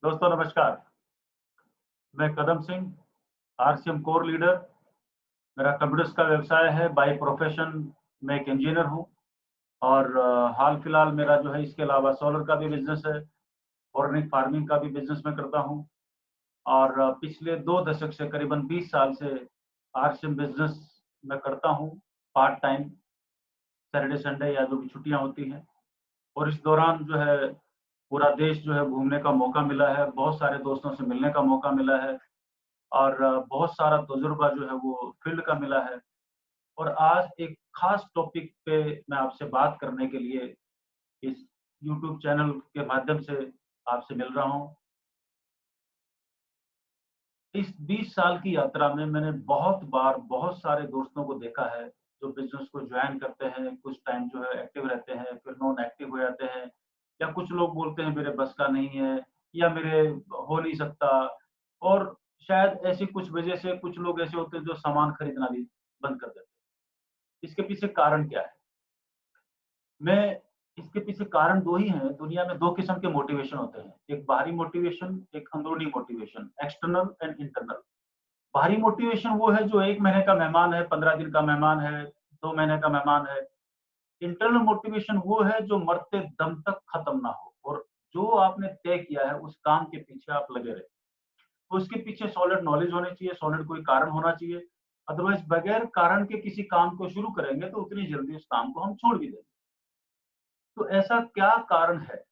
दोस्तों नमस्कार। मैं कदम सिंह, आरसीएम कोर लीडर। मेरा कंप्यूटर्स का व्यवसाय है। बाय प्रोफेशन मैं एक इंजीनियर हूँ और हाल फिलहाल मेरा जो है इसके अलावा सोलर का भी बिजनेस है, ऑर्गेनिक फार्मिंग का भी बिजनेस मैं करता हूँ और पिछले 2 दशक से करीबन 20 साल से आरसीएम बिजनेस मैं करता हूँ पार्ट टाइम, सैटरडे संडे या जो भी छुट्टियाँ होती हैं। और इस दौरान जो है पूरा देश जो है घूमने का मौका मिला है, बहुत सारे दोस्तों से मिलने का मौका मिला है और बहुत सारा तजुर्बा जो है वो फील्ड का मिला है। और आज एक खास टॉपिक पे मैं आपसे बात करने के लिए इस यूट्यूब चैनल के माध्यम से आपसे मिल रहा हूँ। इस 20 साल की यात्रा में मैंने बहुत बार बहुत सारे दोस्तों को देखा है जो बिज़नेस को जॉइन करते हैं, कुछ टाइम जो है एक्टिव रहते हैं, फिर नॉन एक्टिव हो जाते हैं या कुछ लोग बोलते हैं मेरे बस का नहीं है या मेरे हो नहीं सकता। और शायद ऐसी कुछ वजह से कुछ लोग ऐसे होते हैं जो सामान खरीदना भी बंद कर देते हैं। इसके पीछे कारण क्या है? मैं इसके पीछे कारण 2 ही हैं। दुनिया में 2 किस्म के मोटिवेशन होते हैं, एक बाहरी मोटिवेशन, एक अंदरूनी मोटिवेशन, एक्सटर्नल एंड इंटरनल। बाहरी मोटिवेशन वो है जो 1 महीने का मेहमान है, 15 दिन का मेहमान है, 2 महीने का मेहमान है। इंटरनल मोटिवेशन वो है जो मरते दम तक खत्म ना हो और जो आपने तय किया है उस काम के पीछे आप लगे रहे। तो उसके पीछे सॉलिड नॉलेज होनी चाहिए, सॉलिड कोई कारण होना चाहिए। अदरवाइज़ बगैर कारण के किसी काम को शुरू करेंगे तो उतनी जल्दी उस काम को हम छोड़ भी देंगे। तो ऐसा क्या कारण है?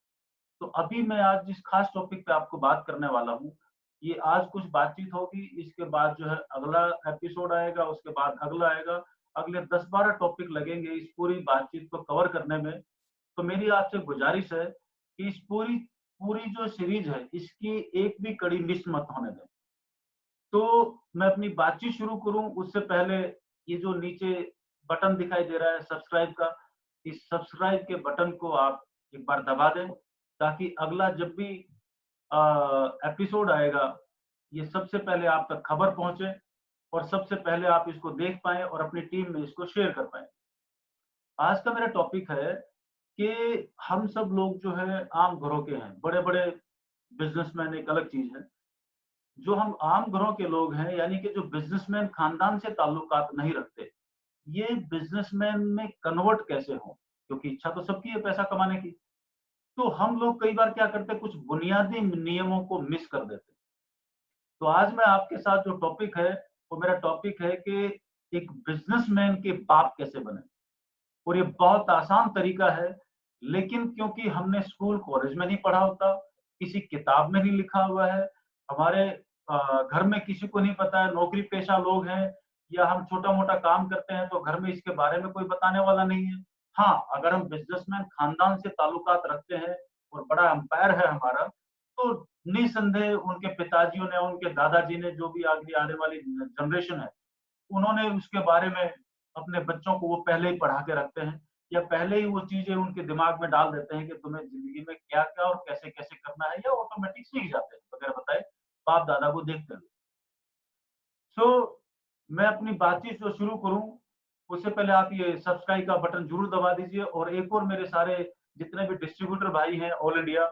तो अभी मैं आज जिस खास टॉपिक पे आपको बात करने वाला हूँ, ये आज कुछ बातचीत होगी, इसके बाद जो है अगला एपिसोड आएगा, उसके बाद अगला आएगा। अगले 10-12 टॉपिक लगेंगे इस पूरी बातचीत को कवर करने में। तो मेरी आपसे गुजारिश है कि इस पूरी पूरी जो सीरीज़ है, इसकी एक भी कड़ी मिस मत होने दें। तो मैं अपनी बातचीत शुरू करूँ उससे पहले ये जो नीचे बटन दिखाई दे रहा है सब्सक्राइब का, इस सब्सक्राइब के बटन को आप एक बार दबा दें ताकि अगला जब भी एपिसोड आएगा, ये सबसे पहले आप तक खबर पहुँचे और सबसे पहले आप इसको देख पाएँ और अपनी टीम में इसको शेयर कर पाएँ। आज का मेरा टॉपिक है कि हम सब लोग जो है आम घरों के हैं, बड़े-बड़े बिज़नेसमैन एक अलग चीज़ है। जो हम आम घरों के लोग हैं, यानी कि जो बिज़नेसमैन खानदान से ताल्लुकात नहीं रखते, ये बिज़नेसमैन में कन्वर्ट कैसे हों? क्योंकि इच्छा तो सबकी है पैसा कमाने की। तो हम लोग कई बार क्या करते हैं, कुछ बुनियादी नियमों को मिस कर देते हैं। तो आज मैं आपके साथ जो टॉपिक है, वो मेरा टॉपिक है कि एक बिज़नेसमैन के बाप कैसे बनें? और ये बहुत आसान तरीका है, लेकिन क्योंकि हमने स्कूल कॉलेज में नहीं पढ़ा होता, किसी किताब में नहीं लिखा हुआ है, हमारे घर में किसी को नहीं पता है, नौकरी पेशा लोग हैं या हम छोटा-मोटा काम करते हैं तो घर में इसके बारे में कोई बताने वाला नहीं है। हाँ, अगर हम बिज़नेसमैन खानदान से ताल्लुकात रखते हैं और बड़ा एम्पायर है हमारा, तो निसंदेह उनके पिताजियों ने, उनके दादाजी ने, जो भी आगे आने वाली जनरेशन है, उन्होंने उसके बारे में अपने बच्चों को वो पहले ही पढ़ा के रखते हैं या पहले ही वो चीज़ें उनके दिमाग में डाल देते हैं कि तुम्हें ज़िंदगी में क्या-क्या और कैसे-कैसे करना है या ऑटोमेटिक सीख जाते हैं बगैर बताए, बाप-दादा को देखते हुए। सो मैं अपनी बातचीत जो शुरू करूँ, उससे पहले आप ये सब्सक्राइब का बटन ज़रूर दबा दीजिए और एक और मेरे सारे जितने भी डिस्ट्रीब्यूटर भाई हैं ऑल इंडिया,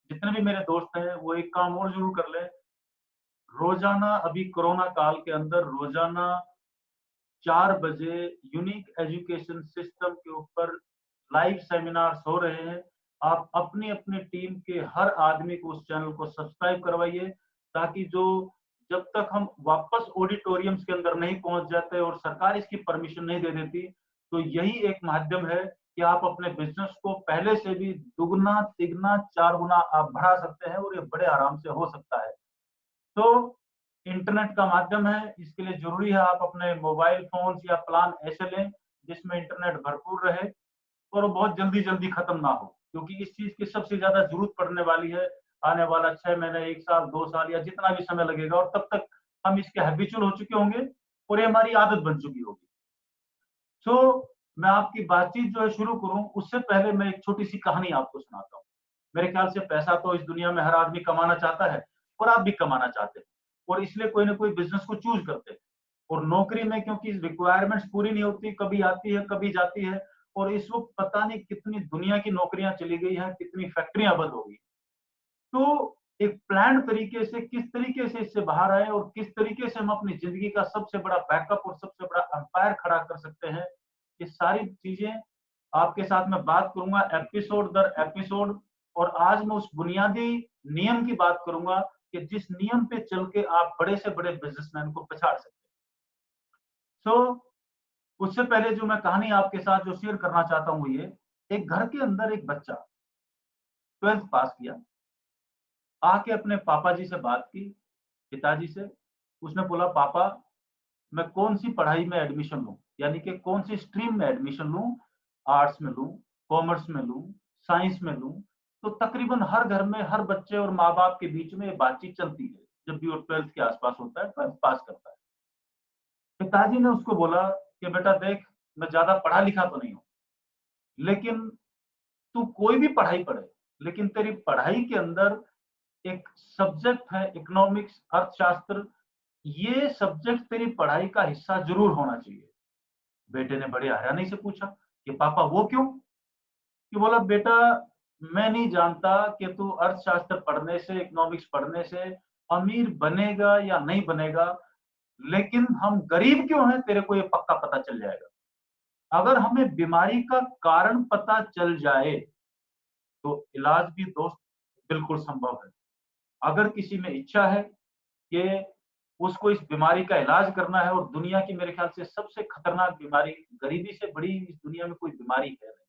जितने भी मेरे दोस्त हैं, वो एक काम और ज़रूर कर लें। रोज़ाना अभी कोरोना काल के अंदर रोज़ाना 4 बजे यूनिक एजुकेशन सिस्टम के ऊपर लाइव सेमिनार्स हो रहे हैं। आप अपनी-अपनी टीम के हर आदमी को उस चैनल को सब्सक्राइब करवाइए ताकि जो जब तक हम वापस ऑडिटोरियम्स के अंदर नहीं पहुँच जाते और सरकार इसकी परमिशन नहीं दे देती, तो यही एक माध्यम है कि आप अपने बिज़नेस को पहले से भी दुगना, तिगना, 4 गुना आप बढ़ा सकते हैं और ये बड़े आराम से हो सकता है। तो इंटरनेट का माध्यम है, इसके लिए ज़रूरी है आप अपने मोबाइल फ़ोन्स या प्लान ऐसे लें, जिसमें इंटरनेट भरपूर रहे और वो बहुत जल्दी-जल्दी खत्म ना हो। क्योंकि इस चीज़ की सबसे ज़्यादा ज़रूरत पड़ने वाली है, आने वाला 6 महीने, 1 साल, 2 साल या जितना भी समय लगेगा और तब तक हम इसके हैबिचुअल हो चुके होंगे और ये हमारी आदत बन चुकी होगी। सो मैं आपकी बातचीत जो है शुरू करूँ, उससे पहले मैं एक छोटी-सी कहानी आपको सुनाता हूँ। मेरे ख्याल से पैसा तो इस दुनिया में हर आदमी कमाना चाहता है और आप भी कमाना चाहते हैं और इसलिए कोई न कोई बिज़नेस को चूज़ करते हैं। और नौकरी में क्योंकि रिक्वायरमेंट्स पूरी नहीं होती, कभी आती है, कभी जाती है और इस वक़्त पता नहीं कितनी दुनिया की नौकरियाँ चली गई हैं, कितनी फैक्ट्रियाँ बंद हो गई। तो एक प्लान तरीके से किस तरीके से इससे बाहर आए और किस तरीके से हम अपनी जिंदगी का सबसे बड़ा बैकअप और सबसे बड़ा अंपायर खड़ा कर सकते हैं, ये सारी चीजें आपके साथ में बात करूंगा एपिसोड दर एपिसोड। और आज मैं उस बुनियादी नियम की बात करूंगा कि जिस नियम पे चल के आप बड़े से बड़े बिजनेसमैन को पछाड़ सकते हैं। उससे पहले जो मैं कहानी आपके साथ जो शेयर करना चाहता हूँ ये, एक घर के अंदर एक बच्चा 12th पास किया, आके अपने पापा जी से बात की, पिताजी से। उसने बोला पापा मैं कौन सी पढ़ाई में एडमिशन लूं, यानी कि कौन सी स्ट्रीम में एडमिशन लूं, आर्ट्स में लूं, कॉमर्स में लूं, साइंस में लूं। तो तकरीबन हर घर में हर बच्चे और माँ बाप के बीच में ये बातचीत चलती है जब भी वो 12th के आसपास होता है, 12th पास करता है। पिताजी ने उसको बोला कि बेटा देख, मैं ज्यादा पढ़ा लिखा तो नहीं हूं, लेकिन तू कोई भी पढ़ाई पढ़े, लेकिन तेरी पढ़ाई के अंदर एक सब्जेक्ट है इकोनॉमिक्स, अर्थशास्त्र, ये सब्जेक्ट तेरी पढ़ाई का हिस्सा जरूर होना चाहिए। बेटे ने बड़े हैरानी से पूछा कि पापा वो क्यों? कि बोला बेटा मैं नहीं जानता कि तू अर्थशास्त्र पढ़ने से, इकोनॉमिक्स पढ़ने से अमीर बनेगा या नहीं बनेगा, लेकिन हम गरीब क्यों हैं तेरे को ये पक्का पता चल जाएगा। अगर हमें बीमारी का कारण पता चल जाए तो इलाज भी दोस्त बिल्कुल संभव है। अगर किसी में इच्छा है कि उसको इस बीमारी का इलाज करना है, और दुनिया की मेरे ख्याल से सबसे खतरनाक बीमारी, गरीबी से बड़ी इस दुनिया में कोई बीमारी है नहीं,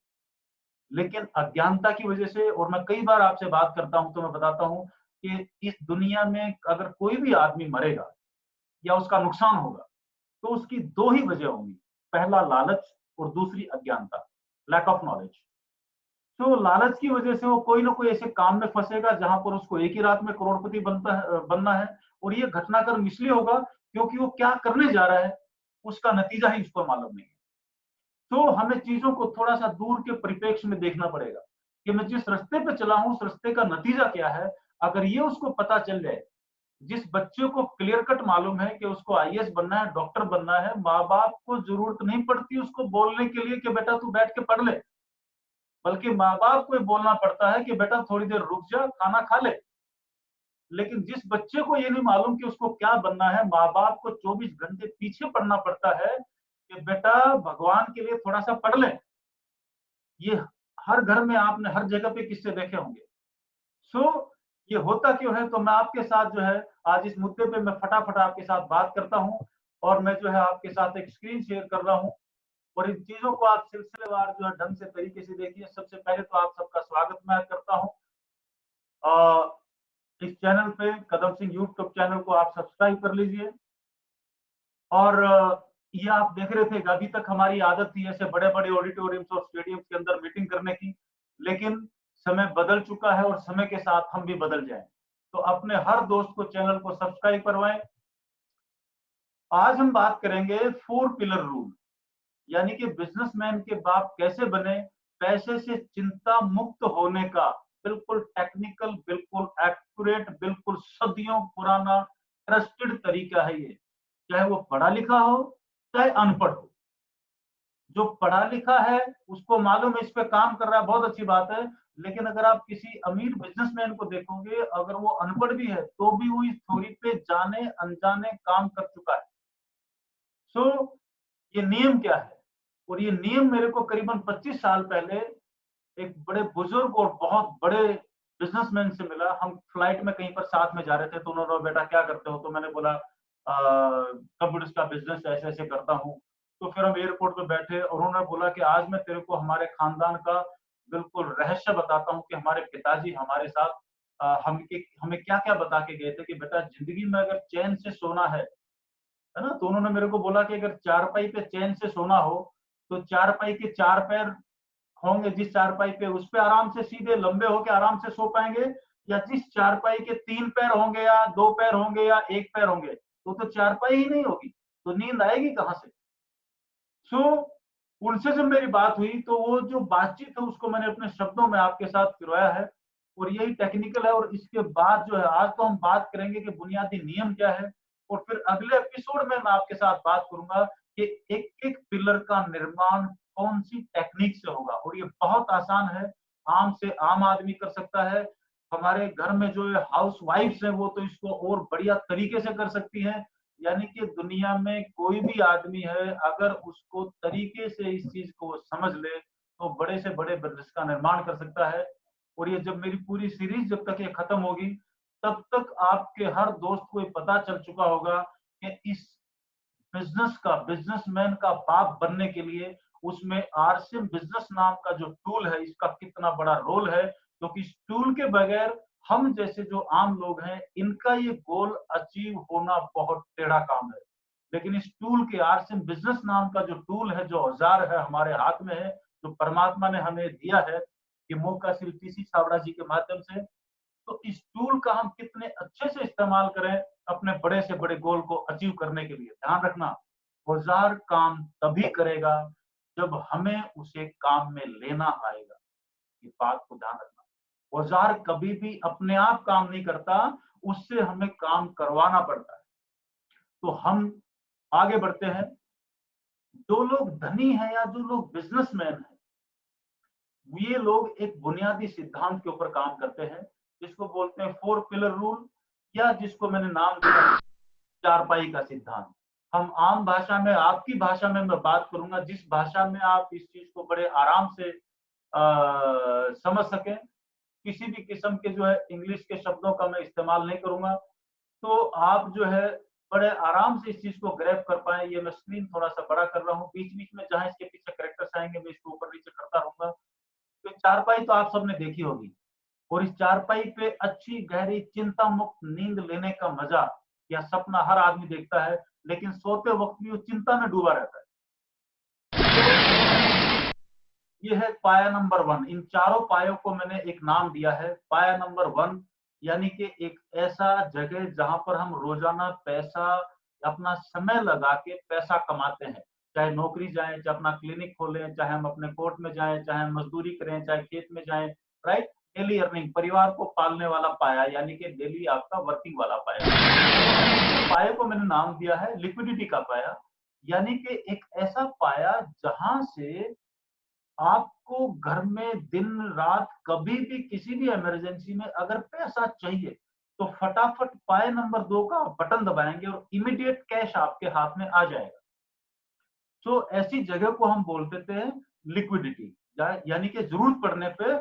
लेकिन अज्ञानता की वजह से, और मैं कई बार आपसे बात करता हूं तो मैं बताता हूं कि इस दुनिया में अगर कोई भी आदमी मरेगा या उसका नुकसान होगा तो उसकी दो ही वजह होंगी, पहला लालच और दूसरी अज्ञानता, लैक ऑफ नॉलेज। तो लालच की वजह से वो कोई ना कोई ऐसे काम में फंसेगा जहां पर उसको एक ही रात में करोड़पति बनना है, और ये घटनाक्रम इसलिए होगा क्योंकि वो क्या करने जा रहा है उसका नतीजा ही उसको मालूम नहीं है। तो हमें चीजों को थोड़ा सा दूर के परिप्रेक्ष्य में देखना पड़ेगा कि मैं जिस रास्ते पे चला हूं उस रास्ते का नतीजा क्या है। अगर ये उसको पता चल जाए, जिस बच्चे को क्लियर कट मालूम है कि उसको आईएएस बनना है, डॉक्टर बनना है, माँ बाप को जरूरत नहीं पड़ती उसको बोलने के लिए कि बेटा तू बैठ के पढ़ ले, बल्कि माँ बाप को ये बोलना पड़ता है कि बेटा थोड़ी देर रुक जा, खाना खा ले। लेकिन जिस बच्चे को ये नहीं मालूम कि उसको क्या बनना है, माँ बाप को 24 घंटे पीछे पड़ना पड़ता है कि बेटा भगवान के लिए थोड़ा सा पढ़ ले। ये हर घर में आपने हर जगह पे किस्से देखे होंगे। सो ये होता क्यों है? तो मैं आपके साथ जो है आज इस मुद्दे पे मैं फटाफट आपके साथ बात करता हूँ, और मैं जो है आपके साथ एक स्क्रीन शेयर कर रहा हूँ, और इन चीजों को आप सिलसिलेवार जो है ढंग से तरीके से देखिए। सबसे पहले तो आप सबका स्वागत मैं करता हूँ इस चैनल पे, कदम सिंह यूट्यूब चैनल को आप सब्सक्राइब कर लीजिए। और ये आप देख रहे थे कि अभी तक हमारी आदत थी ऐसे बड़े बड़े ऑडिटोरियम्स और स्टेडियम्स के अंदर मीटिंग करने की, लेकिन समय बदल चुका है और समय के साथ हम भी बदल जाएं। तो अपने हर दोस्त को चैनल को सब्सक्राइब करवाएं। आज हम बात करेंगे 4 पिलर रूल, यानी कि बिजनेसमैन के बाप कैसे बने, पैसे से चिंता मुक्त होने का बिल्कुल टेक्निकल, बिल्कुल एक्यूरेट, बिल्कुल सदियों पुराना ट्रस्टेड तरीका है ये। चाहे वो पढ़ा लिखा हो चाहे अनपढ़ हो, जो पढ़ा लिखा है उसको मालूम है इस पे काम कर रहा है, बहुत अच्छी बात है। लेकिन अगर आप किसी अमीर बिजनेसमैन को देखोगे, अगर वो अनपढ़ भी है तो भी वो इस थ्योरी पे जाने अनजाने काम कर चुका है। सो ये नियम क्या है? और ये नियम मेरे को करीबन 25 साल पहले एक बड़े बुजुर्ग और बहुत बड़े बिजनेसमैन से मिला। हम फ्लाइट में कहीं पर साथ में जा रहे थे, तो उन्होंने बोला बेटा क्या करते हो? तो मैंने बोला कंप्यूटर्स का बिजनेस ऐसे ऐसे करता हूँ। तो फिर हम एयरपोर्ट पे बैठे और उन्होंने बोला कि आज मैं तेरे को हमारे खानदान का बिल्कुल रहस्य बताता हूँ कि हमारे पिताजी हमारे साथ हमें क्या क्या बता के गए थे कि बेटा जिंदगी में अगर चैन से सोना है ना, तो उन्होंने मेरे को बोला कि अगर चारपाई पे चैन से सोना हो तो चारपाई के 4 पैर होंगे, जिस चारपाई पे उस पे आराम से सीधे लंबे होके आराम से सो पाएंगे, या जिस चारपाई के 3 पैर होंगे या 2 पैर होंगे या 1 पैर होंगे तो चारपाई ही नहीं होगी, तो नींद आएगी कहाँ से? सो उनसे जब मेरी बात हुई तो वो जो बातचीत है उसको मैंने अपने शब्दों में आपके साथ फिरवाया है, और यही टेक्निकल है। और इसके बाद जो है आज तो हम बात करेंगे कि बुनियादी नियम क्या है, और फिर अगले एपिसोड में मैं आपके साथ बात करूंगा कि एक एक पिलर का निर्माण कौन सी टेक्निक से होगा। और ये बहुत आसान है, आम से आम आदमी कर सकता है। हमारे घर में जो है हाउस वाइफ्स हैं वो तो इसको और बढ़िया तरीके से कर सकती हैं। यानी कि दुनिया में कोई भी आदमी है अगर उसको तरीके से इस चीज को वो समझ ले तो बड़े से बड़े बिजनेस का निर्माण कर सकता है। और ये जब मेरी पूरी सीरीज जब तक ये खत्म होगी तब तक आपके हर दोस्त को ये पता चल चुका होगा कि इस बिजनेसमैन का बाप बनने के लिए उसमें आरसीएम बिजनेस नाम का जो टूल है इसका कितना बड़ा रोल है, क्योंकि इस टूल के बगैर हम जैसे जो आम लोग हैं इनका ये गोल अचीव होना बहुत टेढ़ा काम है। लेकिन इस टूल के आरसीएम बिजनेस नाम का जो टूल है, जो औजार है हमारे हाथ में है, जो परमात्मा ने हमें दिया है, ये मौका सिर्फ टीसी छाबड़ा जी के माध्यम से। तो इस टूल का हम कितने अच्छे से इस्तेमाल करें अपने बड़े से बड़े गोल को अचीव करने के लिए। ध्यान रखना, औजार काम तभी करेगा जब हमें उसे काम में लेना आएगा। इस बात को ध्यान रखना। औजार कभी भी अपने आप काम नहीं करता, उससे हमें काम करवाना पड़ता है। तो हम आगे बढ़ते हैं। जो लोग धनी हैं या जो लोग बिजनेसमैन हैं, ये लोग एक बुनियादी सिद्धांत के ऊपर काम करते हैं जिसको बोलते हैं 4 पिलर रूल, या जिसको मैंने नाम दिया चारपाई का सिद्धांत। हम आम भाषा में, आपकी भाषा में मैं बात करूंगा जिस भाषा में आप इस चीज को बड़े आराम से समझ सकें। किसी भी किस्म के जो है इंग्लिश के शब्दों का मैं इस्तेमाल नहीं करूंगा, तो आप जो है बड़े आराम से इस चीज को ग्रैब कर पाए। ये मैं स्क्रीन थोड़ा सा बड़ा कर रहा हूँ, बीच बीच में जहां इसके पीछे कैरेक्टर्स आएंगे मैं इसको ऊपर नीचे करता रहूंगा। तो चारपाई तो आप सबने देखी होगी, और इस चारपाई पे अच्छी गहरी चिंता मुक्त नींद लेने का मजा या सपना हर आदमी देखता है, लेकिन सोते वक्त भी वो चिंता में डूबा रहता है। ये है पाया नंबर 1। इन चारों पायों को मैंने एक नाम दिया है पाया नंबर 1, यानी कि एक ऐसा जगह जहां पर हम रोजाना पैसा, अपना समय लगा के पैसा कमाते हैं। चाहे नौकरी जाएं, चाहे अपना क्लिनिक खोलें, चाहे हम अपने कोर्ट में जाएं, चाहे हम मजदूरी करें, चाहे खेत में जाएं, राइट। डेली अर्निंग, परिवार को पालने वाला पाया, यानी कि डेली आपका वर्किंग वाला पाया। पाए को मैंने नाम दिया है लिक्विडिटी का पाया, यानी कि एक ऐसा पाया जहां से आपको घर में दिन रात कभी भी किसी भी इमरजेंसी में अगर पैसा चाहिए तो फटाफट पाए नंबर 2 का बटन दबाएंगे और इमीडिएट कैश आपके हाथ में आ जाएगा। तो ऐसी जगह को हम बोल देते हैं लिक्विडिटी, यानी कि जरूरत पड़ने पे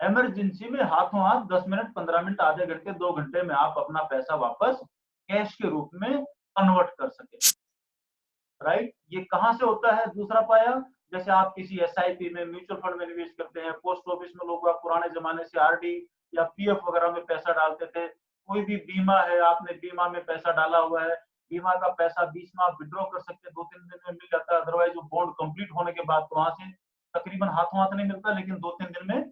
इमरजेंसी में हाथों हाथ 10 मिनट, 15 मिनट, आधे घंटे, 2 घंटे में आप अपना पैसा वापस कैश के रूप में कन्वर्ट कर सके, राइट। ये कहां से होता है दूसरा पाया? जैसे आप किसी एसआईपी में, म्यूचुअल फंड में निवेश करते हैं, पोस्ट ऑफिस में लोग पुराने जमाने से आरडी या पीएफ वगैरह में पैसा डालते थे। कोई भी बीमा है, आपने बीमा में पैसा डाला हुआ है, बीमा का पैसा बीच में आप विड्रॉ कर सकते हैं, 2-3 दिन में मिल जाता है। अदरवाइज वो बॉन्ड कंप्लीट होने के बाद तो वहां से तकरीबन हाथों हाथ नहीं मिलता, लेकिन 2-3 दिन में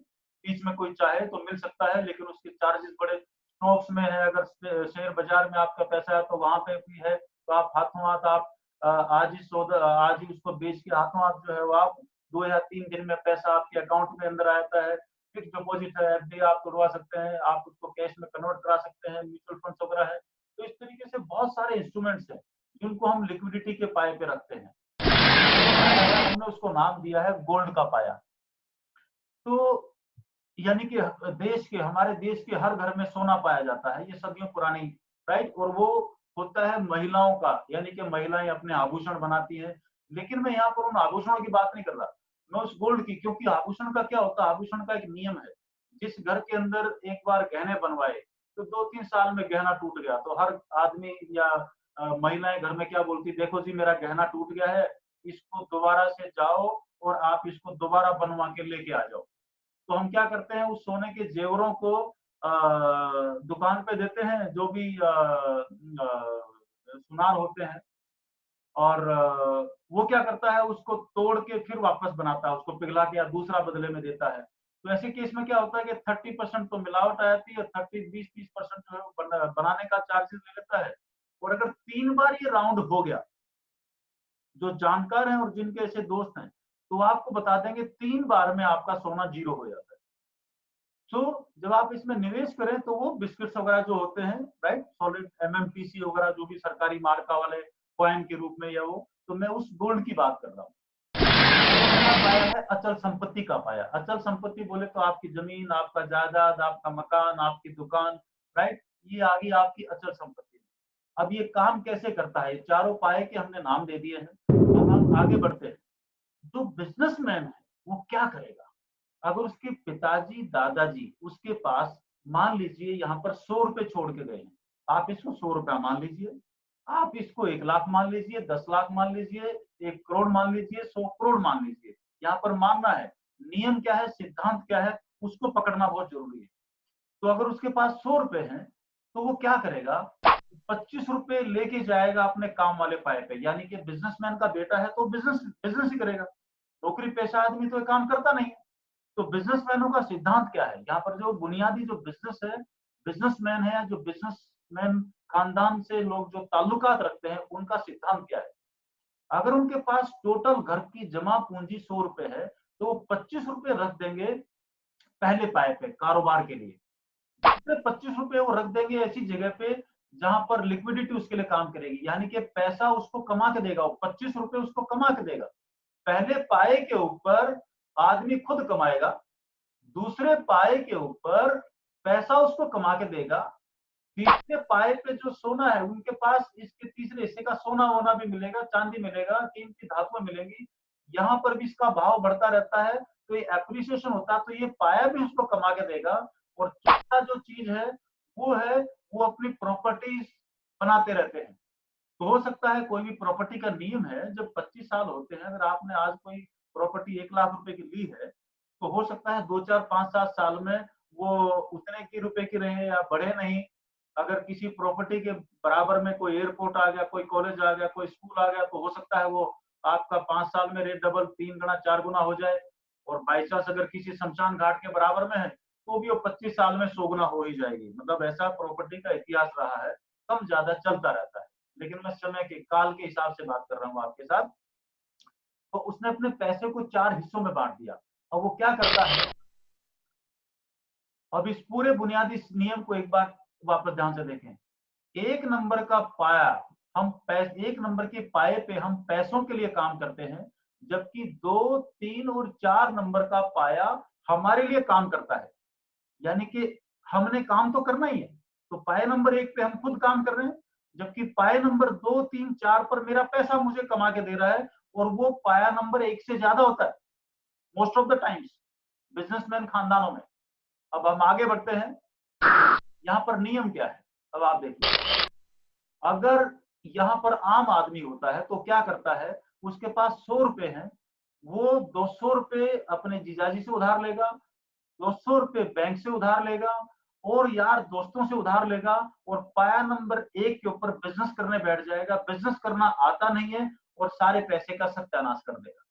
बीच में कोई चाहे तो मिल सकता है, लेकिन उसके चार्जेस बड़े। स्टॉक्स में है, अगर शेयर बाजार में आपका पैसा है तो वहां पे भी है, तो आप हाथों हाथ आप आज ही उसको बेच के हाथों हाथ जो है वो आप 2 या 3 दिन में पैसा आपके अकाउंट में अंदर आता है। फिक्स डिपॉजिट है, एफडी आप तोड़वा सकते हैं, आप उसको कैश में कन्वर्ट करा सकते हैं, म्यूचुअल फंड्स वगैरह है। तो इस तरीके से बहुत सारे इंस्ट्रूमेंट्स हैं जिनको हम लिक्विडिटी के पाए पे रखते हैं। हमने उसको नाम दिया है गोल्ड का पाया। तो यानी कि हमारे देश के हर घर में सोना पाया जाता है, ये सदियों पुरानी, राइट। और वो होता है महिलाओं का, यानी कि महिलाएं अपने आभूषण बनाती हैं। लेकिन मैं यहाँ पर उन आभूषणों की बात नहीं कर रहा, मैं उस गोल्ड की, क्योंकि आभूषण का क्या होता है, आभूषण का एक नियम है। जिस घर के अंदर एक बार गहने बनवाए तो 2-3 साल में गहना टूट गया तो हर आदमी या महिलाएं घर में क्या बोलती, देखो जी मेरा गहना टूट गया है, इसको दोबारा से जाओ और आप इसको दोबारा बनवा के लेके आ जाओ। तो हम क्या करते हैं, उस सोने के जेवरों को दुकान पे देते हैं, जो भी सुनार होते हैं, और वो क्या करता है, उसको तोड़ के फिर वापस बनाता है, उसको पिघला के या दूसरा बदले में देता है। तो ऐसे केस में क्या होता है कि 30% तो मिलावट आ जाती है, 20-30% जो है बनाने का चार्जेस ले लेता है। और अगर 3 बार ये राउंड हो गया, जो जानकार हैं और जिनके ऐसे दोस्त हैं, तो आपको बता देंगे 3 बार में आपका सोना जीरो हो जाता है। तो जब आप इसमें निवेश करें तो वो बिस्किट्स वगैरह जो होते हैं, राइट, सॉलिड एमएमटीसी वगैरह, जो भी सरकारी मार्का वाले कॉइन के रूप में, या वो, तो मैं उस गोल्ड की बात कर रहा हूँ। दूसरा पाया है अचल संपत्ति का पाया। अचल संपत्ति बोले तो आपकी जमीन, आपका जायदाद, आपका मकान, आपकी दुकान, राइट? ये आ गई आपकी अचल संपत्ति। अब ये काम कैसे करता है? चारों पाए के हमने नाम दे दिए हैं। अब हम आगे बढ़ते हैं। जो बिजनेसमैन है वो क्या करेगा? अगर उसके पिताजी, दादाजी उसके पास मान लीजिए यहाँ पर 100 रुपए छोड़ के गए हैं, आप इसको 100 रुपया मान लीजिए, आप इसको 1 लाख मान लीजिए, 10 लाख मान लीजिए, 1 करोड़ मान लीजिए, 100 करोड़ मान लीजिए। यहाँ पर मानना है, नियम क्या है, सिद्धांत क्या है, उसको पकड़ना बहुत जरूरी है। तो अगर उसके पास 100 रुपए हैं तो वो क्या करेगा? 25 रुपए लेके जाएगा अपने काम वाले पाए पे, यानी कि बिजनेसमैन का बेटा है तो बिजनेस बिजनेस ही करेगा। नौकरी पेशा आदमी तो ये काम करता नहीं है। तो बिजनेसमैनों का सिद्धांत क्या है? यहाँ पर जो बुनियादी जो बिजनेस है, बिजनेसमैन है, जो बिजनेसमैन खानदान से लोग जो ताल्लुकात रखते हैं, उनका सिद्धांत क्या है? अगर उनके पास टोटल घर की जमा पूंजी 100 रुपए है तो वो 25 रुपए रख देंगे पहले पाए पे कारोबार के लिए। दूसरे 25 रुपए वो रख देंगे ऐसी जगह पे जहां पर लिक्विडिटी उसके लिए काम करेगी, यानी कि पैसा उसको कमा के देगा। वो 25 रुपए उसको कमा के देगा। पहले पाए के ऊपर आदमी खुद कमाएगा, दूसरे पाए के ऊपर पैसा उसको कमा के देगा, तीसरे पाए पे जो सोना है उनके पास इसके तीसरे हिस्से का सोना वोना भी मिलेगा, चांदी मिलेगा, कीमती धातुएं मिलेंगी। यहाँ पर भी इसका भाव बढ़ता रहता है, तो ये एप्रिसिएशन होता है, तो ये पाया भी उसको कमा के देगा। और चौथा जो चीज है वो है, वो अपनी प्रॉपर्टीज बनाते रहते हैं। तो हो सकता है कोई भी प्रॉपर्टी का नियम है, जब 25 साल होते हैं, अगर आपने आज कोई प्रॉपर्टी 1 लाख रुपए की ली है, तो हो सकता है 2, 4, 5, 7 साल में वो उतने की रुपए की रहे या बढ़े नहीं। अगर किसी प्रॉपर्टी के बराबर में कोई एयरपोर्ट आ गया, कोई कॉलेज आ गया, कोई स्कूल आ गया, तो हो सकता है वो आपका 5 साल में रेट डबल, 3 गुना, 4 गुना हो जाए। और बाई चांस अगर किसी शमशान घाट के बराबर में है तो भी वो 25 साल में 100 गुना हो ही जाएगी। मतलब ऐसा प्रॉपर्टी का इतिहास रहा है, कम ज्यादा चलता रहता है। लेकिन मैं समय के काल के हिसाब से बात कर रहा हूँ आपके साथ। तो उसने अपने पैसे को 4 हिस्सों में बांट दिया। और वो क्या करता है? अब इस पूरे बुनियादी नियम को एक बार वापस ध्यान से देखें। 1 नंबर का पाया, हम 1 नंबर के पाए पे हम पैसों के लिए काम करते हैं, जबकि 2, 3 और 4 नंबर का पाया हमारे लिए काम करता है। यानी कि हमने काम तो करना ही है। तो पाए नंबर 1 पे हम खुद काम कर रहे हैं, जबकि पाए नंबर 2, 3, 4 पर मेरा पैसा मुझे कमा के दे रहा है। और वो पाया नंबर 1 से ज्यादा होता है most of the times businessman खानदानों में। अब हम आगे बढ़ते हैं। यहाँ पर नियम क्या है? अब आप देखिए, अगर यहाँ पर आम आदमी होता है तो क्या करता है? उसके पास 100 रुपए हैं, वो 200 रुपए अपने जीजाजी से उधार लेगा, 200 रुपए बैंक से उधार लेगा, और यार दोस्तों से उधार लेगा, और पाया नंबर 1 के ऊपर बिजनेस करने बैठ जाएगा। बिजनेस करना आता नहीं है और सारे पैसे का सत्यानाश कर देगा।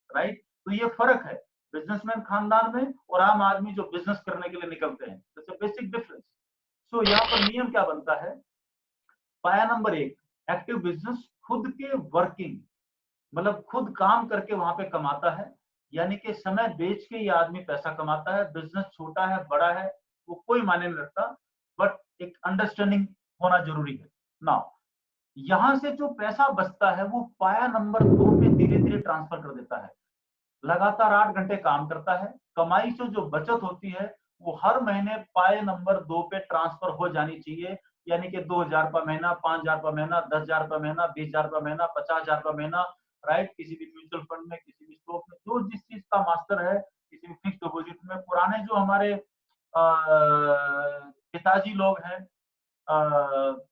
राइट? तो ये फर्क है बिजनेसमैन खानदान में और आम आदमी जो बिजनेस करने के लिए निकलते हैं। Basic difference. सो यहाँ पर नियम क्या बनता है? पाया नंबर 1, एक्टिव बिजनेस, खुद के वर्किंग, मतलब खुद काम करके वहां पे कमाता है। यानी कि समय बेच के ये आदमी पैसा कमाता है। बिजनेस छोटा है, बड़ा है, वो कोई मायने नहीं रखता, बट एक अंडरस्टैंडिंग होना जरूरी है। नाउ यहां से जो पैसा बचता है वो पाया नंबर 2 पे धीरे धीरे ट्रांसफर कर देता है। लगातार 8 घंटे काम करता है। कमाई से जो बचत होती है वो हर महीने पाए नंबर 2 पे ट्रांसफर हो जानी चाहिए। यानी कि 2,000 रुपया महीना, 5,000 रुपया महीना, 10,000 रुपया महीना, 20,000 रुपया महीना, 50,000 रुपया महीना। राइट? किसी भी म्यूचुअल फंड में, किसी भी स्टॉक में, जो जिस चीज का मास्टर है, किसी भी फिक्स डिपॉजिट में। पुराने जो हमारे पिताजी लोग हैं,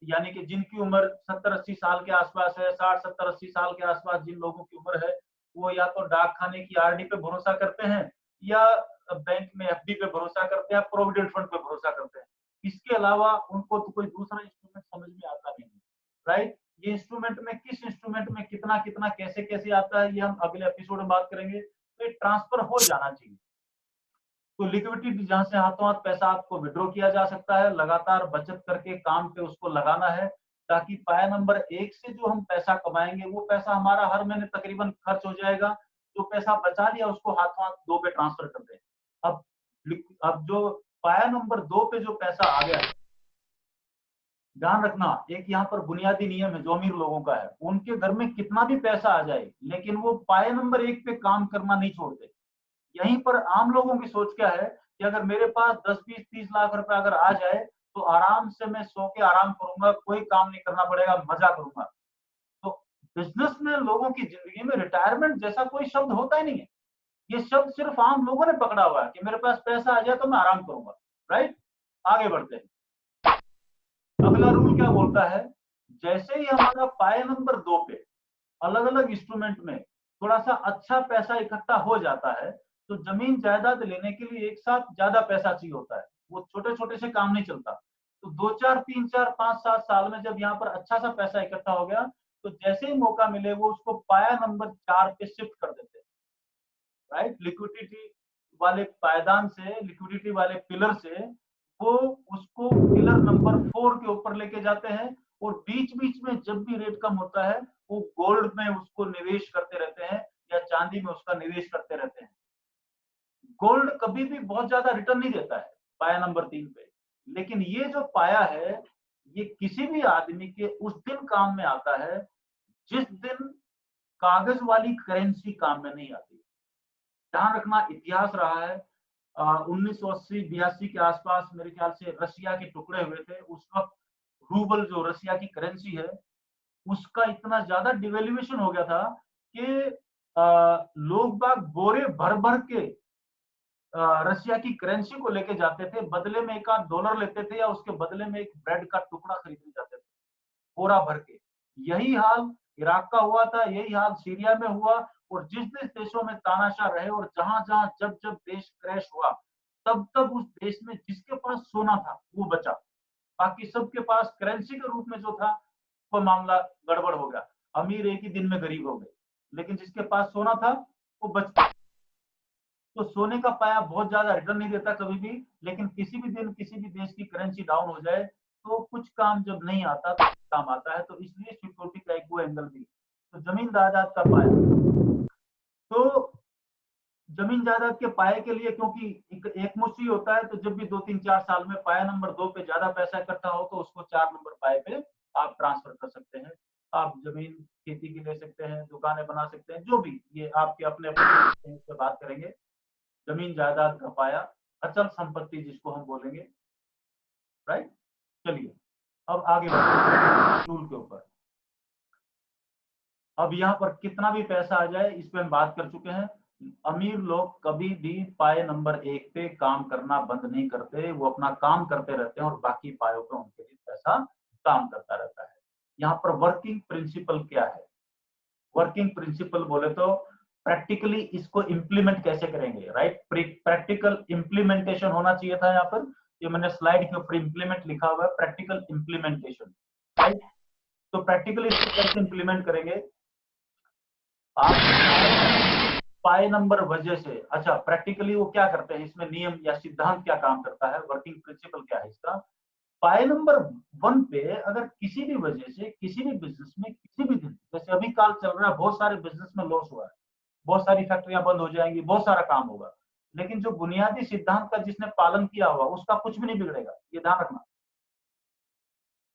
यानी कि जिनकी उम्र 70-80 साल के आसपास है, 60, 70, 80 साल के आसपास जिन लोगों की उम्र है, वो या तो डाक खाने की आरडी पे भरोसा करते हैं, या बैंक में एफडी पे भरोसा करते हैं, प्रोविडेंट फंड पे भरोसा करते हैं। इसके अलावा उनको तो कोई दूसरा इंस्ट्रूमेंट समझ में आता नहीं है। राइट? ये इंस्ट्रूमेंट में, किस इंस्ट्रूमेंट में कितना कितना कैसे कैसे आता है, ये हम अगले एपिसोड में बात करेंगे। तो ये ट्रांसफर हो जाना चाहिए। तो लिक्विडिटी जहां से हाथों हाथ पैसा आपको विड्रॉ किया जा सकता है, लगातार बचत करके काम पे उसको लगाना है, ताकि पाया नंबर 1 से जो हम पैसा कमाएंगे वो पैसा हमारा हर महीने तकरीबन खर्च हो जाएगा। जो पैसा बचा लिया उसको हाथों हाथ 2 पे ट्रांसफर कर दें। अब अब जो पाया नंबर 2 पे जो पैसा आ गया है, ध्यान रखना, एक यहाँ पर बुनियादी नियम है जो अमीर लोगों का है, उनके घर में कितना भी पैसा आ जाए लेकिन वो पाए नंबर 1 पे काम करना नहीं छोड़ते। यहीं पर आम लोगों की सोच क्या है कि अगर मेरे पास 10, 20, 30 लाख रुपए अगर आ जाए तो आराम से मैं सो के आराम करूंगा, कोई काम नहीं करना पड़ेगा, मजा करूंगा। तो बिजनेस में लोगों की जिंदगी में रिटायरमेंट जैसा कोई शब्द होता ही नहीं है। ये शब्द सिर्फ आम लोगों ने पकड़ा हुआ है कि मेरे पास पैसा आ जाए तो मैं आराम करूंगा। राइट, आगे बढ़ते हैं। अगला रूल क्या बोलता है, जैसे ही हमारा पाए नंबर 2 पे अलग अलग इंस्ट्रूमेंट में थोड़ा सा अच्छा पैसा इकट्ठा हो जाता है, तो जमीन जायदाद लेने के लिए एक साथ ज्यादा पैसा चाहिए होता है, वो छोटे छोटे से काम नहीं चलता। तो 2, 4, 3, 4, 5, 7 साल में जब यहाँ पर अच्छा सा पैसा इकट्ठा हो गया, तो जैसे ही मौका मिले वो उसको पाया नंबर 4 पे शिफ्ट कर देते हैं। राइट, लिक्विडिटी वाले पायदान से, लिक्विडिटी वाले पिलर से वो उसको पिलर नंबर 4 के ऊपर लेके जाते हैं, और बीच बीच में जब भी रेट कम होता है वो गोल्ड में उसको निवेश करते रहते हैं या चांदी में उसका निवेश करते रहते हैं। गोल्ड कभी भी बहुत ज्यादा रिटर्न नहीं देता है पाया नंबर 3 पे, लेकिन ये जो पाया है ये किसी भी आदमी के उस दिन काम में आता है जिस दिन कागज वाली करेंसी काम में नहीं आती। ध्यान रखना, इतिहास रहा है 1980-82 के आसपास मेरे ख्याल से रसिया के टुकड़े हुए थे। उस वक्त रूबल जो रसिया की करेंसी है उसका इतना ज्यादा डिवेल्युएशन हो गया था कि लोग बाग बोरे भर भर के रसिया की करेंसी को लेके जाते थे, बदले में एक आध डॉलर लेते थे या उसके बदले में एक ब्रेड का टुकड़ा खरीदने जाते थे बोरा भर के। यही हाल इराक का हुआ था, यही हाल सीरिया में हुआ, और जिस जिस देशों में तानाशाह रहे और जहां जहां जब जब देश क्रैश हुआ तब तब उस देश में जिसके पास सोना था वो बचा, बाकी सबके पास करेंसी के रूप में जो था वो मामला गड़बड़ हो गया। अमीर एक ही दिन में गरीब हो गए, लेकिन जिसके पास सोना था वो बच गया। तो सोने का पाया बहुत ज्यादा रिटर्न नहीं देता कभी भी, लेकिन किसी भी दिन किसी भी देश की करेंसी डाउन हो जाए तो कुछ काम जब नहीं आता तो काम आता है, तो इसलिए सिक्योरिटी का एक वो एंगल भी। तो जमीन जायदाद का पाया, तो जमीन जायदाद के पाए के लिए क्योंकि एक मुश्त ही होता है, तो जब भी 2, 3, 4 साल में पाया नंबर 2 पे ज्यादा पैसा इकट्ठा हो तो उसको 4 नंबर पाए पे आप ट्रांसफर कर सकते हैं। आप जमीन खेती की ले सकते हैं, दुकानें बना सकते हैं, जो भी ये आपके अपने अपने इस पे बात करेंगे। जमीन जायदाद का पाया, अचल संपत्ति जिसको हम बोलेंगे। राइट, चलिए अब आगे बढ़ते हैं टूल के ऊपर। अब यहाँ पर कितना भी पैसा आ जाए इस पे हम बात कर चुके हैं। अमीर लोग कभी भी पाए नंबर 1 पे काम करना बंद नहीं करते, वो अपना काम करते रहते हैं और बाकी पायों पे उनके लिए पैसा काम करता रहता है। यहाँ पर वर्किंग प्रिंसिपल क्या है? वर्किंग प्रिंसिपल बोले तो प्रैक्टिकली इसको इम्प्लीमेंट कैसे करेंगे, राइट? प्रैक्टिकल इम्प्लीमेंटेशन होना चाहिए था यहाँ पर। ये मैंने स्लाइड के ऊपर इम्प्लीमेंट लिखा हुआ है, प्रैक्टिकल इम्प्लीमेंटेशन। राइट, तो प्रैक्टिकली इसको कैसे इम्प्लीमेंट करेंगे आप? पाई नंबर वजह से, अच्छा प्रैक्टिकली वो क्या करते हैं, इसमें नियम या सिद्धांत क्या काम करता है, वर्किंग प्रिंसिपल क्या है इसका? पाई नंबर 1 पे अगर किसी भी वजह से किसी भी बिजनेस में किसी भी दिन, जैसे अभी काल चल रहा है, बहुत सारे बिजनेस में लॉस हुआ है, बहुत सारी फैक्ट्रियां बंद हो जाएंगी, बहुत सारा काम होगा, लेकिन जो बुनियादी सिद्धांत का जिसने पालन किया हुआ उसका कुछ भी नहीं बिगड़ेगा, ये ध्यान रखना।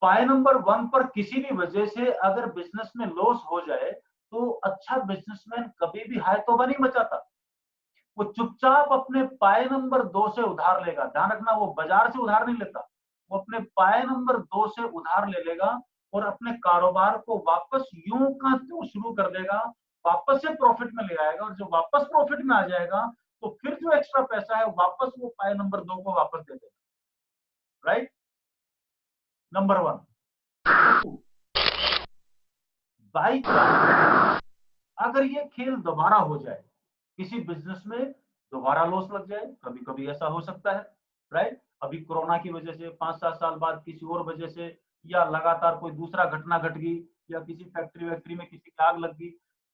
पाए नंबर 1 पर किसी भी वजह से अगर बिजनेस में लॉस हो जाए तो अच्छा बिजनेसमैन कभी भी हाय तौबा नहीं मचाता, वो चुपचाप अपने पाए नंबर 2 से उधार लेगा। ध्यान रखना, वो बाजार से उधार नहीं लेता, वो अपने पाए नंबर 2 से उधार ले लेगा और अपने कारोबार को वापस यूं का त्यों शुरू कर देगा, वापस से प्रॉफिट में ले आएगा, और जो वापस प्रॉफिट में आ जाएगा तो फिर जो एक्स्ट्रा पैसा है वापस वो पाए नंबर 2 को वापस दे देगा। Right, number 1। बाई चांस अगर ये खेल दोबारा हो जाए, किसी बिजनेस में दोबारा लॉस लग जाए, कभी कभी ऐसा हो सकता है। राइट, अभी कोरोना की वजह से 5-7 साल बाद किसी और वजह से, या लगातार कोई दूसरा घटना घट गई, या किसी फैक्ट्री वैक्ट्री में किसी की आग लग गई,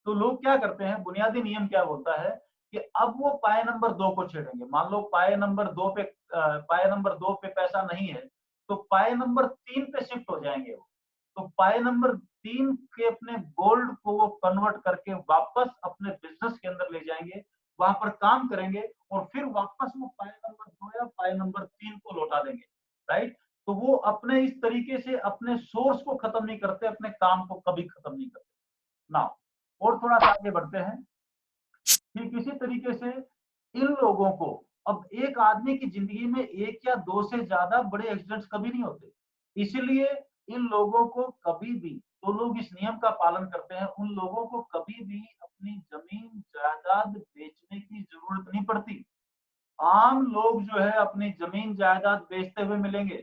तो लोग क्या करते हैं, बुनियादी नियम क्या बोलता है कि अब वो पाए नंबर 2 को छेड़ेंगे। मान लो पाए नंबर 2 पे पाए नंबर 2 पे पैसा नहीं है, तो पाए नंबर 3 पे शिफ्ट हो जाएंगे वो। तो पाए नंबर 3 के अपने गोल्ड को वो कन्वर्ट करके वापस अपने बिजनेस के अंदर ले जाएंगे, वहां पर काम करेंगे और फिर वापस वो पाए नंबर 2 या पाए नंबर 3 को लौटा देंगे। राइट, तो वो अपने इस तरीके से अपने सोर्स को खत्म नहीं करते, अपने काम को कभी खत्म नहीं करते। नाउ और थोड़ा-सा आगे बढ़ते हैं। ठीक इसी तरीके से इन लोगों को अब एक आदमी की ज़िंदगी में 1 या 2 से ज़्यादा बड़े एक्सीडेंट्स कभी नहीं होते। इसीलिए इन लोगों को कभी भी जो लोग इस नियम का पालन करते हैं, उन लोगों को कभी भी अपनी ज़मीन-जायदाद बेचने की ज़रूरत नहीं पड़ती। आम लोग जो है अपनी ज़मीन-जायदाद बेचते हुए मिलेंगे।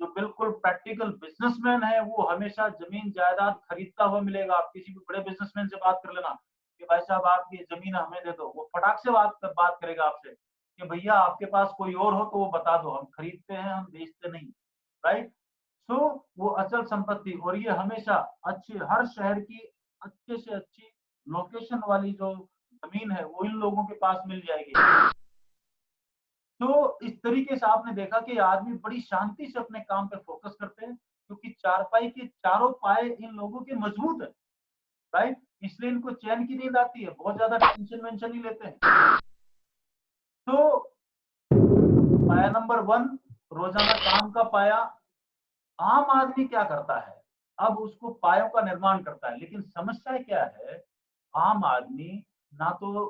जो बिल्कुल प्रैक्टिकल बिज़नेसमैन है, वो हमेशा ज़मीन-जायदाद खरीदता हुआ मिलेगा। आप किसी भी बड़े बिज़नेसमैन से बात कर लेना कि भाई साहब आप ये ज़मीन हमें दे दो, वो फटाक से बात करेगा आपसे कि भैया आपके पास कोई और हो तो वो बता दो, हम खरीदते हैं, हम बेचते नहीं, राइट? सो वो अचल संपत्ति और ये हमेशा अच्छी हर शहर की अच्छे से अच्छी लोकेशन वाली जो ज़मीन है, वो इन लोगों के पास मिल जाएगी। तो इस तरीके से आपने देखा कि आदमी बड़ी शांति से अपने काम पे फ़ोकस करते हैं, क्योंकि चारपाई के चारों पाए इन लोगों के मजबूत हैं, राइट? इसलिए इनको चैन की नींद आती है, बहुत ज़्यादा टेंशन-वेंशन नहीं लेते हैं। तो पाया नंबर 1 रोज़ाना काम का पाया। आम आदमी क्या करता है? अब उसको पायों का निर्माण करता है, लेकिन समस्या क्या है? आम आदमी ना तो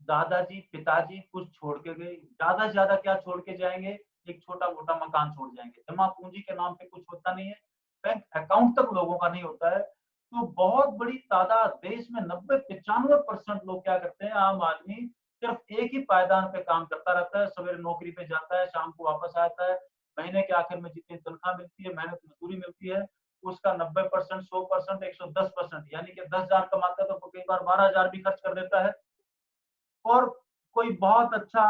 दादाजी, पिताजी कुछ छोड़ के गए, ज़्यादा से ज़्यादा क्या छोड़ के जाएँगे? एक छोटा-मोटा मकान छोड़ जाएँगे। जमा पूँजी के नाम पे कुछ होता नहीं है, बैंक अकाउंट तक लोगों का नहीं होता है। तो बहुत बड़ी तादाद देश में 90-95% लोग क्या करते हैं, आम आदमी सिर्फ़ एक ही पायदान पे काम करता रहता है, सवेरे नौकरी पे जाता है, शाम को वापस आता है, महीने के आखिर में जितनी तनख्वाह मिलती है, मेहनत मज़दूरी मिलती है, उसका 90%, 100%, 110% यानी कि 10,000 कमाता है तो कई बार 12,000 भी खर्च कर देता है। और कोई बहुत अच्छा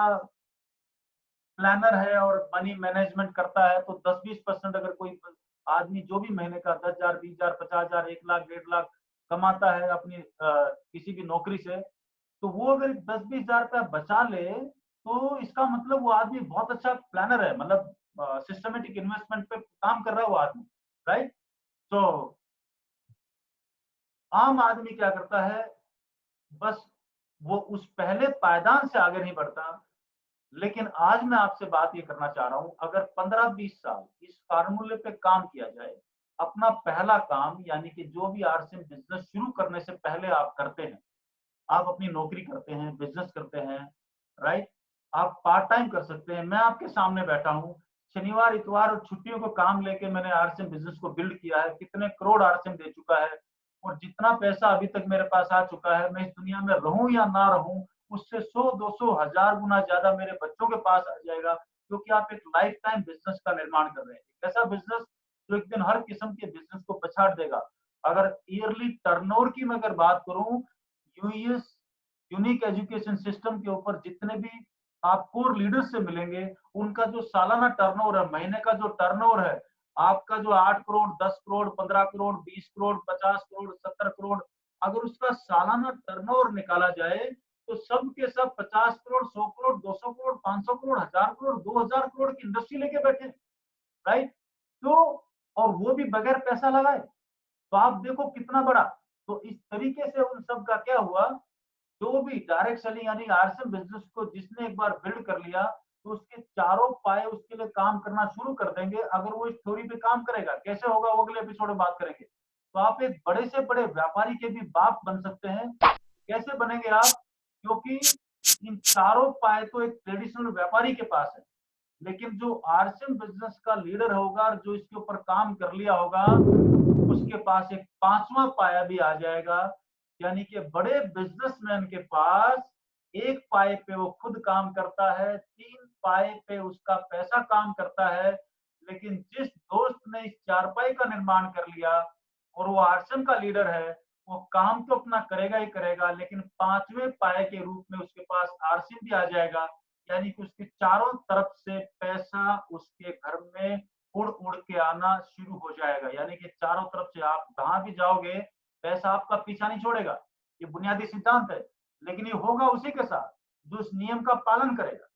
प्लानर है और मनी मैनेजमेंट करता है तो 10-20% अगर कोई आदमी जो भी महीने का 10,000, 20,000, 50,000, 1 लाख, 1.5 लाख कमाता है अपनी किसी भी नौकरी से, तो वो अगर 10-20,000 रुपया बचा ले, तो इसका मतलब वो आदमी बहुत अच्छा प्लानर है, मतलब सिस्टमैटिक इन्वेस्टमेंट पे काम कर रहा है वो आदमी, राइट? तो आम आदमी क्या करता है, बस वो उस पहले पायदान से आगे नहीं बढ़ता। लेकिन आज मैं आपसे बात ये करना चाह रहा हूँ, अगर 15-20 साल इस फ़ॉर्मूले पे काम किया जाए, अपना पहला काम यानी कि जो भी आरसीएम बिज़नेस शुरू करने से पहले आप करते हैं, आप अपनी नौकरी करते हैं, बिज़नेस करते हैं, राइट? आप पार्ट टाइम कर सकते हैं। मैं आपके सामने बैठा हूँ, शनिवार, इतवार और छुट्टियों को काम लेके मैंने आरसीएम बिज़नेस को बिल्ड किया है, कितने करोड़ आरसीएम दे चुका है और जितना पैसा अभी तक मेरे पास आ चुका है, मैं इस दुनिया में रहूँ या ना रहूँ, उससे 100, 200, 1000 गुना ज़्यादा मेरे बच्चों के पास आ जाएगा, क्योंकि आप एक लाइफ टाइम बिज़नेस का निर्माण कर रहे हैं। एक ऐसा बिज़नेस जो एक दिन हर किस्म के बिज़नेस को पछाड़ देगा। अगर ईयरली टर्नओवर की मैं अगर बात करूँ, यूएस यूनिक एजुकेशन सिस्टम के ऊपर जितने भी आप कोर लीडर्स से मिलेंगे, उनका जो सालाना टर्नओवर है, महीने का जो टर्नओवर है, आपका जो 8 करोड़, 10 करोड़, 15 करोड़, 20 करोड़, 50 करोड़, 70 करोड़, अगर उसका सालाना टर्नओवर निकाला जाए, तो सब के सब 50 करोड़, 100 करोड़, 200 करोड़, 500 करोड़, 1000 करोड़, 2000 करोड़ की इंडस्ट्री लेके बैठे, राइट? तो और वो भी बगैर पैसा लगाए। तो आप देखो कितना बड़ा। तो इस तरीके से उन सब का क्या हुआ, जो भी डायरेक्ट सेलिंग यानी आरसीएम बिज़नेस को जिसने एक बार बिल्ड कर लिया, तो उसके चारों पाए उसके लिए काम करना शुरू कर देंगे, अगर वो इस थ्योरी पे काम करेगा। कैसे होगा वो अगले एपिसोड में बात करेंगे। तो आप एक बड़े से बड़े व्यापारी के भी बाप बन सकते हैं। कैसे बनेंगे आप? क्योंकि इन चारों पाए तो एक ट्रेडिशनल व्यापारी के पास है। लेकिन जो आरसीएम बिज़नेस का लीडर होगा और जो इसके ऊपर काम कर लिया होगा, उसके पास एक 5वां पाया भी आ जाएगा। यानी कि बड़े बिज़नेसमैन के पास 1 पाए पे वो खुद काम करता है, 3 पाए पे उसका पैसा काम करता है। लेकिन जिस दोस्त ने इस चारपाई का निर्माण कर लिया और वो आरसीएम का लीडर है, वो काम तो अपना करेगा ही करेगा, लेकिन 5वें पाए के रूप में उसके पास आरसीएम भी आ जाएगा। यानी कि उसके चारों तरफ से पैसा उसके घर में उड़-उड़ के आना शुरू हो जाएगा। यानी कि चारों तरफ से आप जहाँ भी जाओगे, पैसा आपका पीछा नहीं छोड़ेगा। ये बुनियादी सिद्धांत है। लेकिन ये होगा उसी के साथ, जो इस नियम का पालन करेगा।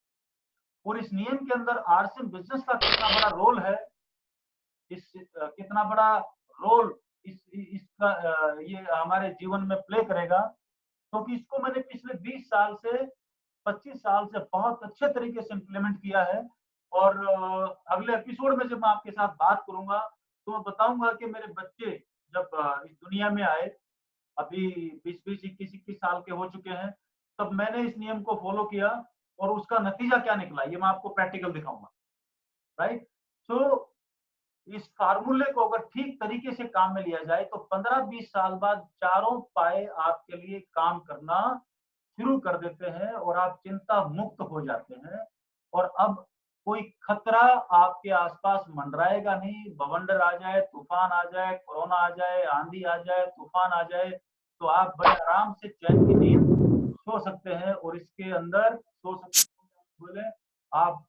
और इस नियम के अंदर आरसीएम बिज़नेस का कितना बड़ा रोल है, कितना बड़ा रोल इसका ये हमारे जीवन में प्ले करेगा, क्योंकि इसको मैंने पिछले 20 साल से 25 साल से बहुत अच्छे तरीके से इम्प्लीमेंट किया है और अगले एपिसोड में जब मैं आपके साथ बात करूँगा, तो मैं बताऊँगा कि मेरे बच्चे जब इस दुनिया में आए, अभी 20-20, 21-21 साल के हो चुके हैं, तब मैंने इस नियम को फ़ॉलो किया और उसका नतीजा क्या निकला, ये मैं आपको प्रैक्टिकल दिखाऊँगा, राइट? सो इस फ़ॉर्मूले को अगर ठीक तरीके से काम में लिया जाए, तो 15-20 साल बाद चारों पाए आपके लिए काम करना शुरू कर देते हैं और आप चिंता मुक्त हो जाते हैं और अब कोई खतरा आपके आसपास मंडराएगा नहीं। बवंडर आ जाए, तूफान आ जाए, कोरोना आ जाए, आंधी आ जाए, तूफान आ जाए, तो आप बड़े आराम से चैन की नींद सो सकते हैं और इसके अंदर सो सकते हैं, बोले आप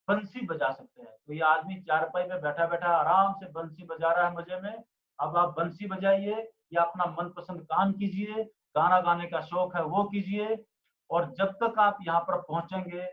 बंसी बजा सकते हैं। तो ये आदमी चारपाई में बैठा-बैठा आराम से बंसी बजा रहा है मज़े में। अब आप बंसी बजाइए या अपना मनपसंद काम कीजिए, गाना गाने का शौक है वो कीजिए और जब तक आप यहाँ पर पहुँचेंगे,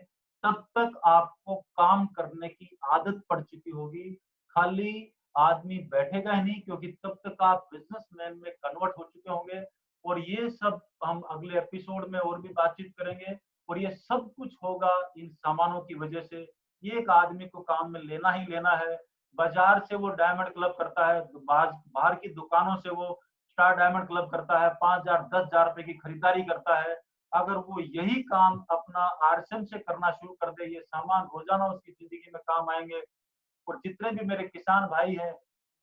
तब तक आपको काम करने की आदत पड़ चुकी होगी। खाली आदमी बैठेगा ही नहीं क्योंकि तब तक आप बिज़नेसमैन में कन्वर्ट हो चुके होंगे और ये सब हम अगले एपिसोड में और भी बातचीत करेंगे और ये सब कुछ होगा इन सामानों की वज़ह से। ये एक आदमी को काम में लेना ही लेना है। बाज़ार से वो डायमंड क्लब करता है, बाहर की दुकानों से वो स्टार डायमंड क्लब करता है, 5,000 10,000 रुपए की खरीदारी करता है। अगर वो यही काम अपना आरएसएम से करना शुरू कर दे, ये सामान रोज़ाना उसकी ज़िंदगी में काम आएँगे और जितने भी मेरे किसान भाई हैं,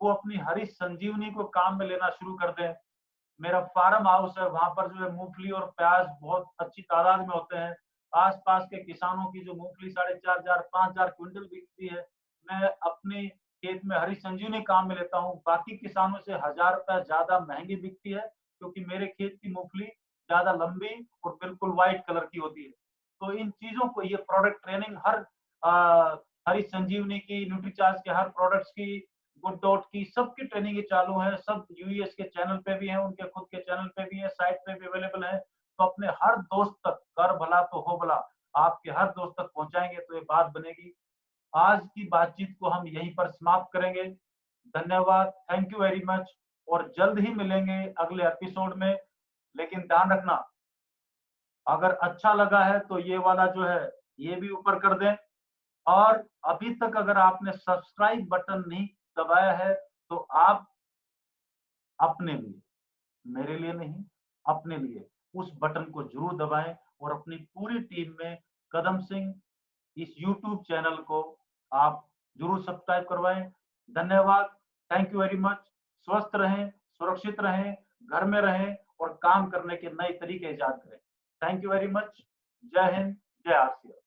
वो अपनी हरी संजीवनी को काम में लेना शुरू कर दें। मेरा फार्म हाउस है, वहाँ पर जो है मूँगफली और प्याज़ बहुत अच्छी तादाद में होते हैं। आस-पास के किसानों की जो मूँगफली 4,500 5,000 क्विंटल बिकती है, मैं अपने खेत में हरी संजीवनी काम में लेता हूँ। बाकी किसानों से ₹1000 ज़्यादा महँगी बिकती है, क्योंकि मेरे खेत की मूँगफली ज़्यादा लंबी और बिल्कुल व्हाइट कलर की होती है। तो इन चीज़ों को ये प्रोडक्ट ट्रेनिंग हर हरी संजीवनी की, न्यूट्रीचार्ज के हर प्रोडक्ट्स की, गुड डॉट की, सबकी ट्रेनिंग ये चालू है। सब यूएस के चैनल पे भी हैं, उनके खुद के चैनल पे भी है, साइट पे भी अवेलेबल है। तो अपने हर दोस्त तक, कर भला तो हो भला, आपके हर दोस्त तक पहुँचाएँगे तो ये बात बनेगी। आज की बातचीत को हम यहीं पर समाप्त करेंगे। धन्यवाद, थैंक यू वेरी मच और जल्द ही मिलेंगे अगले एपिसोड में। लेकिन ध्यान रखना, अगर अच्छा लगा है तो ये वाला जो है, ये भी ऊपर कर दें और अभी तक अगर आपने सब्सक्राइब बटन नहीं दबाया है, तो आप अपने लिए, मेरे लिए नहीं, अपने लिए उस बटन को ज़रूर दबाएँ और अपनी पूरी टीम में कदम सिंह इस यूट्यूब चैनल को आप ज़रूर सब्सक्राइब करवाएँ। धन्यवाद, थैंक यू वेरी मच। स्वस्थ रहें, सुरक्षित रहें, घर में रहें और काम करने के नए तरीके इजाद करें। Thank you very much. जय हिंद, जय आसिया।